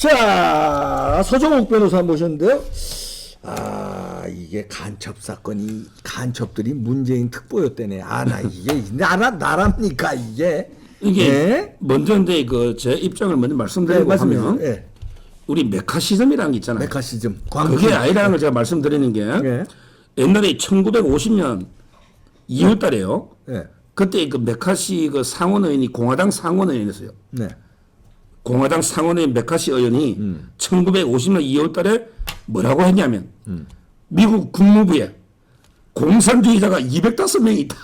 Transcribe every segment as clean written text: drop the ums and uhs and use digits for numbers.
자, 서정욱 변호사 모셨는데요. 아, 이게 간첩 사건이, 간첩들이 문재인 특보였대네. 아, 나 이게 나랍니까, 이게? 이게 네? 먼저 근데 그 제 입장을 먼저 말씀드리고 하면 네. 우리 메카시즘이라는 게 있잖아요. 메카시즘. 그게 아니라는 걸 제가 말씀드리는 게 네. 옛날에 1950년 2월 달에요. 네. 그때 그 메카시 그 상원 의원이 공화당 상원 의원이었어요. 네. 공화당 상원의 메카시 의원이 1950년 2월 달에 뭐라고 했냐면 미국 국무부에 공산주의자가 205명이 있다.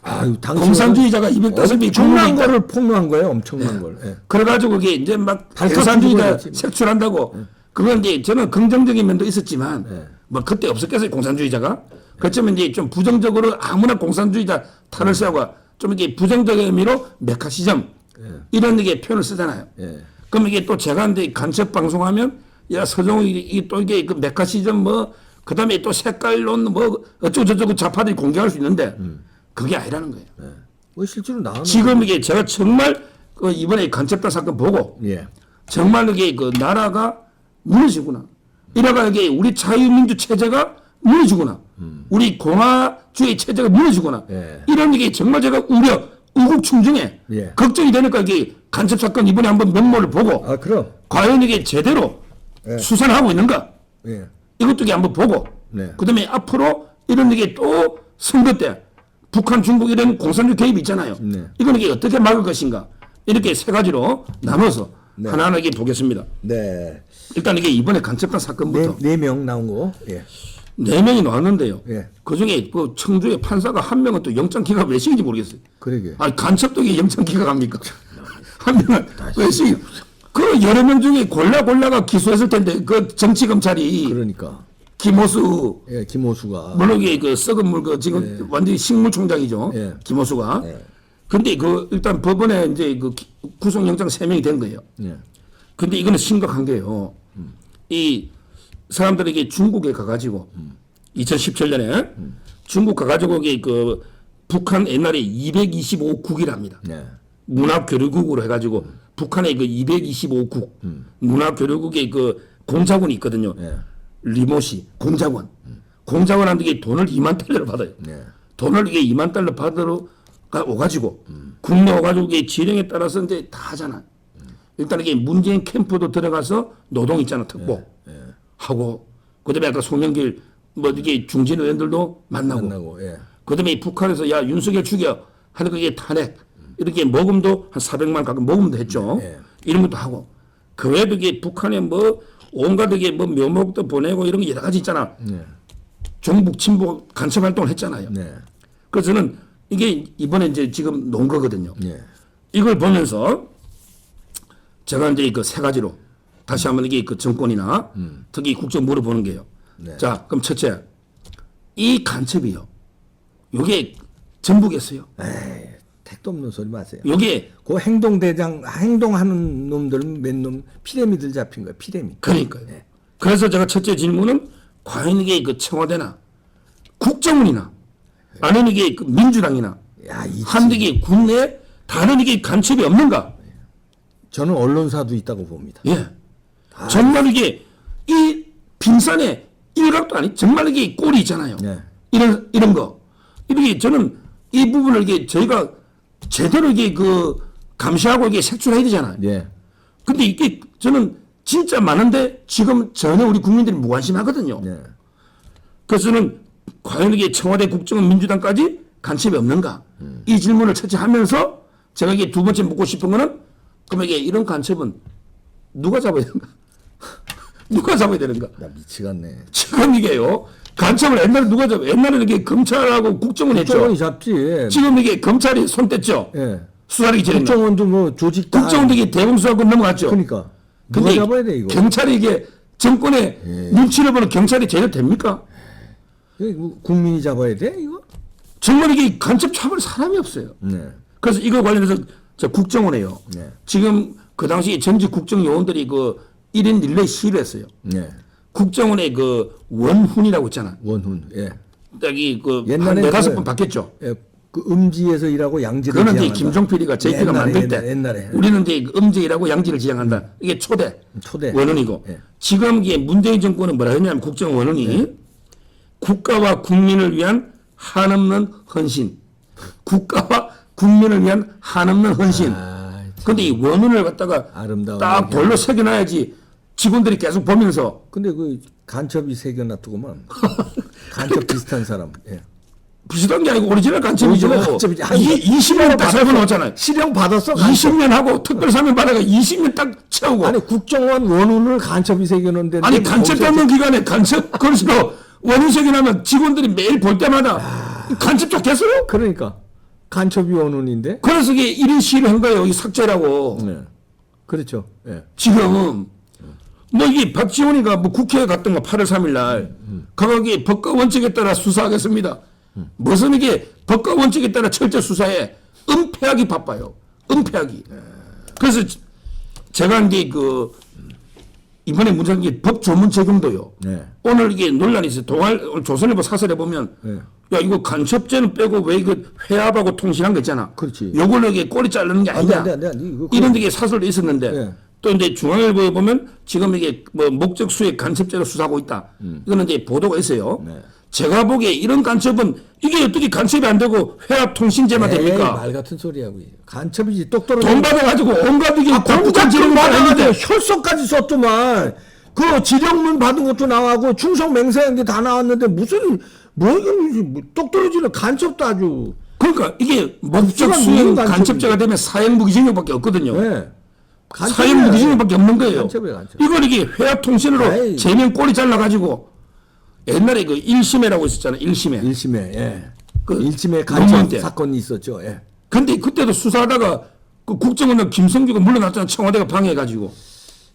아유, 공산주의자가 205명이 엄청난 거를 폭로한 거예요, 엄청난 걸. 예. 그래가지고 그게 이제 막 공산주의자 색출한다고. 그건 이제 저는 긍정적인 면도 있었지만 뭐 그때 없었겠어요, 공산주의자가. 그렇지만 이제 좀 부정적으로 아무나 공산주의자 탈을 세우고 좀 이게 부정적인 의미로 메카시즘 이런 게 표현을 쓰잖아요. 그럼 이게 또 제가 이제 간첩 방송하면 야 서정욱이 또 이게 그 메카시즘 뭐 그다음에 또 색깔론 뭐 어쩌고저쩌고 좌파들이 공격할 수 있는데 그게 아니라는 거예요. 뭐 실제로 나오는 지금 이게 제가 정말 그 이번에 간첩단 사건 보고 정말 이게 그 나라가 무너지구나. 이래가 이게 우리 자유민주 체제가 무너지구나. 우리 공화주의 체제가 무너지구나. 이런 게 정말 제가 우국충중에 걱정이 되니까 이게 간첩 사건 이번에 한번 면모를 보고 그럼 과연 이게 제대로 수사를 하고 있는가? 이것도 이게 한번 보고 그다음에 앞으로 이런 게 또 선거 때 북한, 중국 이런 공산주의 개입이 있잖아요. 이거는 이게 어떻게 막을 것인가? 이렇게 세 가지로 나눠서 하나하나 보겠습니다. 네. 일단 이게 이번에 간첩단 사건부터 네 명 나온 거. 네 명이 나왔는데요. 그 중에 그 청주의 판사가 한 명은 또 영장 기각 왜 시킨지 모르겠어요. 그러게. 아니 간첩도 이게 영장 기각합니까? 한 명은 왜 시키? 그 여러 명 중에 골라가 기소했을 텐데 그 정치 검찰이 그러니까. 김호수. 김호수가. 물론 이게 그 썩은 물 그 지금 완전히 식물총장이죠. 김호수가. 근데 그 일단 법원에 이제 그 구속영장 3명이 된 거예요. 근데 이거는 심각한 게요. 이 사람들에게 중국에 가가지고 2017년에 중국 가가지고 이게 그 북한 옛날에 225국이랍니다. 문화교류국으로 해가지고 북한의 그 225국 문화교류국의 그 공작원이 있거든요. 리모시 공작원. 공작원한테 이게 돈을 2만 달러를 받아요. 돈을 이게 2만 달러 받으러 오가지고 국내 오가지고 이게 지령에 따라서 이제 다 하잖아. 일단 이게 문재인 캠프도 들어가서 노동 있잖아, 특보. 하고 그다음에 아까 송영길 뭐 이게 중진 의원들도 만나고 그다음에 북한에서 야 윤석열 죽여 하는 그게 탄핵 이렇게 모금도 한 400만 가끔 모금도 했죠. 이런 것도 하고 그 외에도 이게 북한에 뭐 온갖 이게 뭐 묘목도 보내고 이런 게 여러 가지 있잖아. 종북 친북 간첩 활동을 했잖아요. 그래서 저는 이게 이번에 이제 지금 놓은 거거든요. 이걸 보면서 제가 이제 그 세 가지로 다시 한번 이게 그 정권이나 특히 국정 물어보는 게요. 자, 그럼 첫째, 이 간첩이요. 요게 전부겠어요. 에이, 택도 없는 소리 마세요. 요게 그 행동하는 놈들은 몇 놈 피레미들 잡힌 거예요. 피레미드. 그러니까요. 그래서 제가 첫째 질문은 과연 이게 그 청와대나 국정원이나 아니면 이게 그 민주당이나 한국의 국내에 다른 이게 간첩이 없는가? 저는 언론사도 있다고 봅니다. 정말 이게 이 빙산의 일각도 아니 정말 이게 꼴이 있잖아요. 이런 거 이렇게 저는 이 부분을 이게 저희가 제대로 이게 그 감시하고 이게 색출해야 되잖아요. 근데 이게 저는 진짜 많은데 지금 전혀 우리 국민들이 무관심하거든요. 그래서 저는 과연 이게 청와대 국정원 민주당까지 간첩이 없는가? 이 질문을 첫째 하면서 제가 이게 두 번째 묻고 싶은 거는 그럼 이게 이런 간첩은 누가 잡아야 되는가? 누가 잡아야 되는가? 나 미치겠네. 지금 이게요. 간첩을 옛날에 누가 잡아? 옛날에 이게 검찰하고 국정원 했죠. 국정원이 잡지. 지금 이게 검찰이 손 뗐죠. 수사력이 제일 국정원도 뭐 조직 다. 국정원도 이게 대공수사권 넘어갔죠. 그러니까. 누가 잡아야 돼 이거? 경찰이 이게 정권의 눈치를 보는 경찰이 제대로 됩니까? 국민이 잡아야 돼 이거? 정말 이게 간첩 잡을 사람이 없어요. 그래서 이거 관련해서 저 국정원에요. 지금 그 당시 전직 국정요원들이 그 1인 릴레이 시위를 했어요. 국정원의 그 원훈이라고 있잖아. 원훈. 딱이 그 한 4-5번 바뀌었죠. 그 음지에서 일하고 양지를 그거는 이제 지향한다. 김종필이가 JP가 만들 때 옛날에. 우리는 이제 그 음지라고 양지를 지향한다. 이게 초대 원론이고 예. 지금 이게 문재인 정권은 뭐라 했냐면 국정 원론이 국가와 국민을 위한 한없는 헌신. 국가와 국민을 위한 한없는 헌신. 근데 이 원론을 갖다가 아름다운 딱 돌로 새겨놔야지 직원들이 계속 보면서 근데 그 간첩이 새겨놨더구만. 간첩 비슷한 사람. 예. 비슷한 게 아니고 오리지널 간첩이죠. 오리지널 간첩이지. 이게 20년 딱 살고 나왔잖아요. 실형 받았어? 20년 하고 특별 사면 받아가 20년 딱 채우고. 아니 국정원 원훈을 간첩이 새겨놓는데 아니 간첩 잡는 기간에 간첩 그릇으로 원인 새겨나면 직원들이 매일 볼 때마다 간첩 잡겠어요? 그러니까 간첩이 원훈인데. 그래서 이게 1인 시위를 한 거예요. 이 삭제라고. 네. 그렇죠. 예. 지금 뭐 이게 박지원이가 뭐 국회에 갔던 거 8월 3일 날 거기 법과 원칙에 따라 수사하겠습니다. 무슨 이게 법과 원칙에 따라 철저 수사에 은폐하기 바빠요. 은폐하기. 그래서 제가 이제 그 이번에 문제는 게 법 조문 적용도요. 네. 오늘 이게 논란이 있어요. 오늘 조선일보 사설에 보면 네. 야 이거 간첩죄는 빼고 왜 이거 회합하고 통신한 거 있잖아. 그렇지. 요걸로 이게 꼬리 자르는 게 아니냐. 안 돼. 이런 게 사설도 있었는데 네. 또 이제 중앙일보에 보면 지금 이게 뭐 목적 수액 간첩죄로 수사하고 있다. 이거는 이제 보도가 있어요. 네. 제가 보기에 이런 간첩은 이게 어떻게 간첩이 안 되고 회합 통신죄만 됩니까? 말 같은 소리하고 간첩이지 똑 떨어져. 돈 받아가지고 온갖 이게 공작금 받아가지고 했는데 혈서까지 썼더만. 그 지령문 받은 것도 나가고 충성 맹세한 게 다 나왔는데 무슨 똑 떨어지는 간첩도 아주. 그러니까 이게 목적 무슨 수행 간첩인데. 간첩죄가 되면 사형 무기징역밖에 없거든요. 네. 사형 무기징역밖에 없는 거예요. 간첩이야, 간첩. 이걸 이게 회합 통신으로 아이. 제명 꼬리 잘라가지고 옛날에 그 1심회라고 있었잖아요. 1심회. 1심에 예. 그 1심에 논문 간첩 때. 사건이 있었죠. 예. 근데 그때도 수사하다가 그 국정원장 김성규가 물러났잖아. 청와대가 방해해가지고.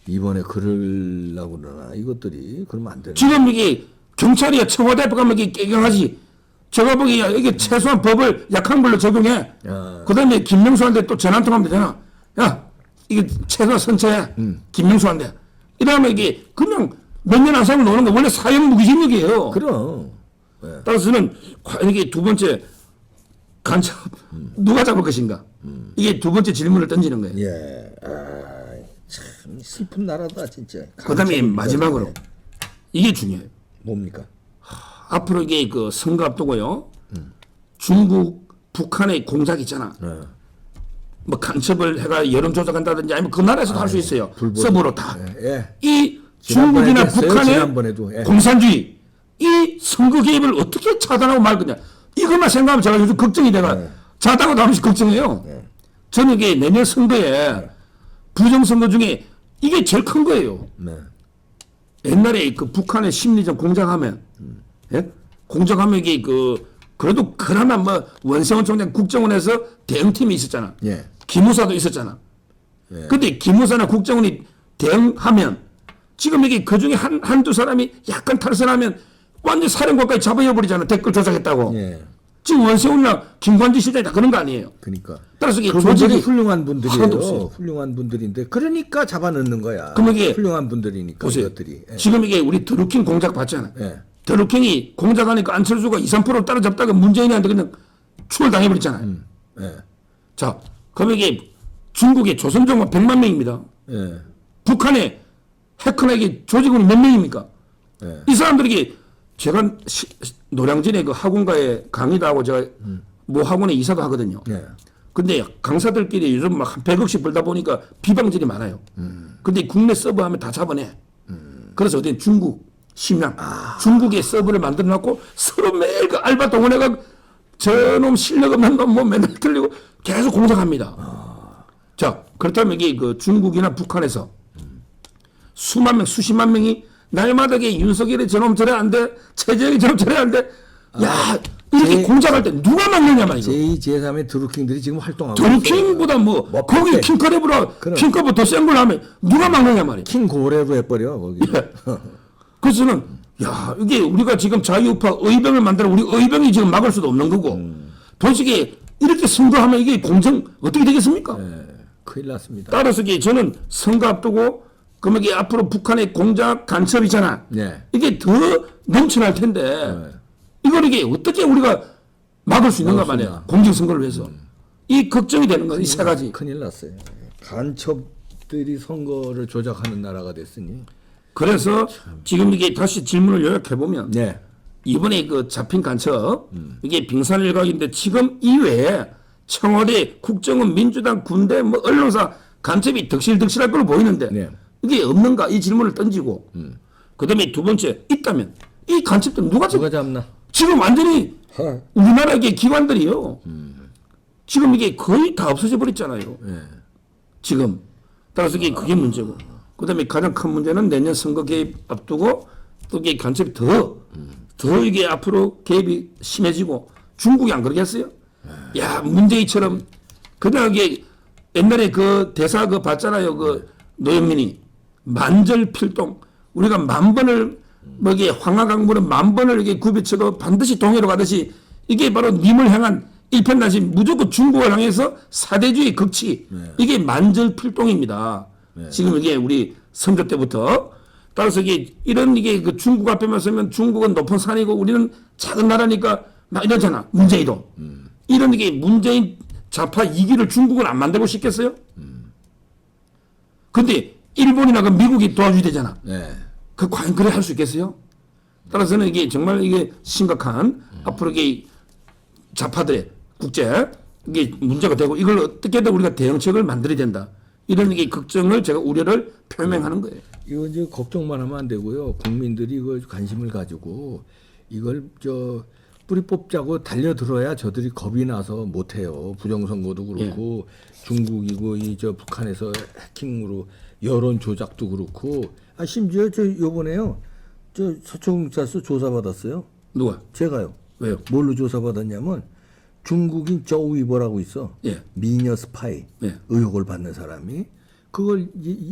이번에 그러려고 그러나 이것들이 그러면 안 되네. 지금 이게 경찰이야 청와대 앞에 가면 이게 깨경하지. 제가 보기에 이게 최소한 법을 약한 걸로 적용해. 그 다음에 김명수한테 또 전화 한 통하면 되잖아. 야, 이게 최소한 선처해. 김명수한테. 이러면 이게 그냥 몇 년 안 살고 노는 거 원래 사형 무기징역이에요. 그럼. 따라서 저는 이게 두 번째 간첩 누가 잡을 것인가. 이게 두 번째 질문을 던지는 거예요. 예. 참 슬픈 나라다 진짜. 그 다음에 마지막으로 이게 중요해요. 뭡니까? 앞으로 이게 그 선거 앞두고요. 중국, 북한의 공작 있잖아. 뭐 간첩을 해가 여론 조작한다든지 아니면 그 나라에서도 할 수 있어요. 서브로 다. 예. 이 지난번에 중국이나 했어요, 북한의 지난번에도. 예. 공산주의 이 선거 개입을 어떻게 차단하고 말 거냐. 이것만 생각하면 제가 요즘 걱정이 돼가 자다가도 한 번씩 걱정해요. 저는 이게 내년 선거에 부정선거 중에 이게 제일 큰 거예요. 네. 옛날에 그 북한의 심리전 공작하면, 예? 공작하면 이게 그래도 그나마 뭐 원세훈 총장 국정원에서 대응팀이 있었잖아. 예. 기무사도 있었잖아. 근데 기무사나 국정원이 대응하면 지금 이게 그 중에 한두 사람이 약간 탈선하면 완전 사령관까지 잡아버리잖아. 댓글 조작했다고. 예. 지금 원세훈이나 김관지 실장이 다 그런 거 아니에요. 그러니까. 따라서 이게 그분들이 조직이 훌륭한 하나도 분들이에요. 없어요. 훌륭한 분들인데 그러니까 잡아넣는 거야. 그럼 이게 훌륭한 분들이니까 보세요. 이것들이. 예. 지금 이게 우리 드루킹 공작 봤잖아. 예. 드루킹이 공작하니까 안철수가 2, 3% 따라잡다가 문재인한테 그냥 추월당해버렸잖아요. 예. 자, 그럼 이게 중국의 조선정원 100만 명입니다. 예. 북한의 해커나 이게 조직원이 몇 명입니까? 예. 이 사람들이 제가 노량진에 그 학원가에 강의도 하고 제가 모 학원에 이사도 하거든요. 예. 근데 강사들끼리 요즘 막 한 100억씩 벌다 보니까 비방질이 많아요. 근데 국내 서버 하면 다 잡아내. 그래서 어딘 중국, 심양, 중국의 서버를 만들어 놨고 서로 매일 그 알바 동원해가 저놈 실력 없는 놈 뭐 맨날 틀리고 계속 공작합니다. 자, 그렇다면 이게 그 중국이나 북한에서 수만 명, 수십만 명이 날마다 이게 윤석열이 저놈 저래 안 돼, 최재형이 저놈 저래 안 돼. 야, 이렇게 공작할 때 누가 막느냐 말이죠. 제2, 제3의 드루킹들이 지금 활동하고 드루킹보다 뭐 거기 킹커랩으로 킹커버 더 센 걸 하면 누가 막느냐 말이야. 킹 고래로 해버려 거기. 그래서 저는 야 이게 우리가 지금 자유우파 의병을 만들어 우리 의병이 지금 막을 수도 없는 거고 도저히 이렇게 선거하면 이게 공정 어떻게 되겠습니까? 큰일 났습니다. 따라서 이게 저는 선거 앞두고 그러면 이게 앞으로 북한의 공작 간첩이잖아. 네. 이게 더 넘쳐날 텐데 이걸 이게 어떻게 우리가 막을 수 있는가 말이야. 공직선거를 위해서. 이 걱정이 되는 거야. 이 세 가지. 큰일 났어요. 간첩들이 선거를 조작하는 나라가 됐으니. 그래서 지금 이게 다시 질문을 요약해 보면 네. 이번에 그 잡힌 간첩 이게 빙산일각인데 지금 이외에 청와대, 국정원, 민주당, 군대, 뭐 언론사 간첩이 덕실덕실할 걸로 보이는데 네. 이게 없는가 이 질문을 던지고 그다음에 두 번째 있다면 이 간첩들 누가 잡나? 지금 완전히 우리나라 게 기관들이요. 지금 이게 거의 다 없어져 버렸잖아요. 네. 지금 따라서 이게 그게 문제고. 그다음에 가장 큰 문제는 내년 선거 개입 앞두고 또 이게 간첩이 더 이게 앞으로 개입이 심해지고 중국이 안 그러겠어요? 야 문재인처럼 그냥 이게 옛날에 그 대사 그 봤잖아요. 그 노영민이 만절필동 우리가 만 번을 뭐 이게 황하강물은 만 번을 이게 굽이쳐도 반드시 동해로 가듯이 이게 바로 님을 향한 일편단심 무조건 중국을 향해서 사대주의 극치 이게 만절필동입니다. 지금 이게 우리 선거 때부터 따라서 이게 이런 이게 그 중국 앞에만 서면 중국은 높은 산이고 우리는 작은 나라니까 막 이러잖아. 문재인도 이런 이게 문재인 좌파 이기를 중국은 안 만들고 싶겠어요? 근데 일본이나 그 미국이 도와줘야 되잖아. 네. 그 과연 그래 할 수 있겠어요? 따라서는 이게 정말 이게 심각한 앞으로 이게 좌파들의 국제 이게 문제가 되고 이걸 어떻게든 우리가 대응책을 만들어야 된다. 이런 게 걱정을 제가 우려를 표명하는 거예요. 이거 이제 걱정만 하면 안 되고요. 국민들이 이거 관심을 가지고 이걸 뿌리 뽑자고 달려들어야 저들이 겁이 나서 못 해요. 부정선거도 그렇고 중국이고 북한에서 해킹으로 여론 조작도 그렇고 심지어 요번에요. 서초경찰서 조사받았어요. 누가? 제가요. 왜요? 뭘로 조사받았냐면 중국인 저우이버라고 있어. 미녀 스파이 의혹을 받는 사람이 그걸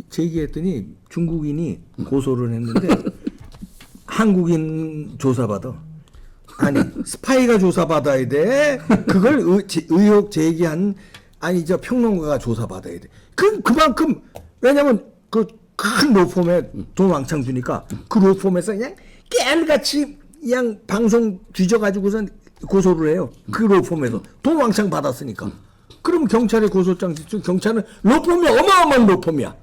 제기했더니 중국인이 고소를 했는데 한국인 조사받아. 아니 스파이가 조사받아야 돼. 그걸 의혹 제기한 평론가가 조사받아야 돼. 그만큼 왜냐면 그 큰 로펌에 돈 왕창 주니까 그 로펌에서 그냥 깨알같이 그냥 방송 뒤져가지고선 고소를 해요. 그 로펌에서 돈 왕창 받았으니까. 그럼 경찰에 고소장 지금 경찰은 로펌이 어마어마한 로펌이야.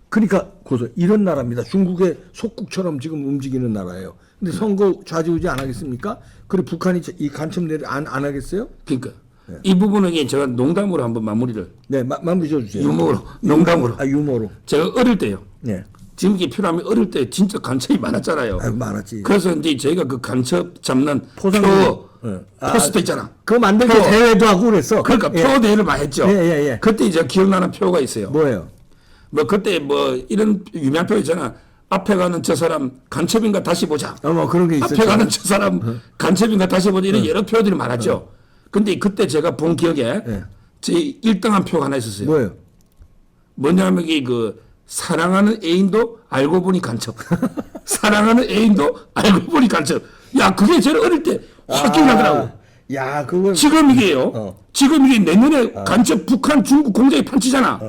그러니까 이런 나라입니다. 중국의 속국처럼 지금 움직이는 나라예요. 근데 선거 좌지우지 안 하겠습니까? 그리고 북한이 이 간첩 내리 안 하겠어요? 그러니까 이 부분은 제가 농담으로 한번 마무리를. 네, 마무리 줘주세요. 유머로, 농담으로. 유머로. 제가 어릴 때요. 네. 지금 이게 필요하면 어릴 때 진짜 간첩이 많았잖아요. 많았지. 그래서 이제 저희가 그 간첩 잡는 표 포스터 있잖아. 그거 만들고 대회도 하고 그랬어. 그러니까 표 대회를 많이 했죠. 그때 이제 기억나는 표가 있어요. 뭐예요? 뭐 그때 뭐 이런 유명한 표 있잖아. 앞에 가는 저 사람 간첩인가 다시 보자. 뭐 그런 게 있었죠. 앞에 가는 저 사람 간첩인가 다시 보자. 이런 여러 표들이 많았죠. 근데 그때 제가 본 기억에 제 1등한 표가 하나 있었어요. 뭐예요? 뭐냐면 이게 그 사랑하는 애인도 알고 보니 간첩. 사랑하는 애인도 알고 보니 간첩. 야, 그게 제가 어릴 때 확 기억나더라고. 야, 그거 지금 이게요. 지금 이게 내년에 간첩 북한 중국 공작이 판치잖아.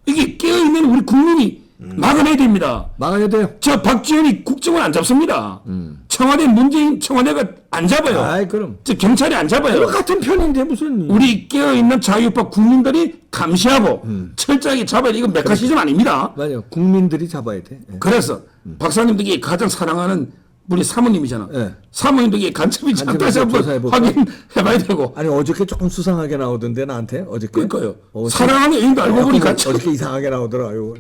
이게 깨어있는 우리 국민이 막아내야 됩니다. 막아야 돼요. 저 박지원이 국정을 안 잡습니다. 청와대 문재인 청와대가 안 잡아요. 그럼. 저 경찰이 안 잡아요. 같은 편인데 무슨. 우리 깨어있는 자유파 국민들이 감시하고 철저하게 잡아야 돼. 이건 메카시즘 아닙니다. 맞아요. 국민들이 잡아야 돼. 그래서 박사님들이 가장 사랑하는 우리 사모님이잖아. 사모님들이 간첩이 다시 한번 확인해봐야 되고. 아니 어저께 조금 수상하게 나오던데 나한테 어저께. 그러니까요. 사랑하는 애인도 알고 보니 간첩. 어저께 이상하게 나오더라고요.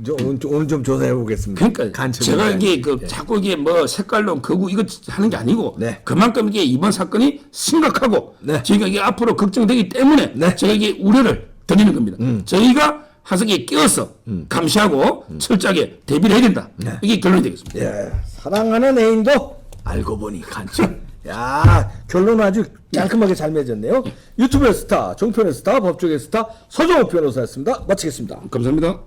오늘 좀 조사해 보겠습니다. 그러니까 제가 이게 자꾸 이게 뭐 색깔론 거구 이거 하는 게 아니고 그만큼 이게 이번 사건이 심각하고 저희가 이게 앞으로 걱정되기 때문에 제가 이게 우려를 드리는 겁니다. 저희가 하석에 끼어서 감시하고 철저하게 대비를 해야 된다. 이게 결론이 되겠습니다. 사랑하는 애인도 알고 보니 간첩. 야, 결론 아주 깔끔하게 잘 맺었네요. 유튜브의 스타, 종편의 스타, 법조계 스타 서정호 변호사였습니다. 마치겠습니다. 감사합니다.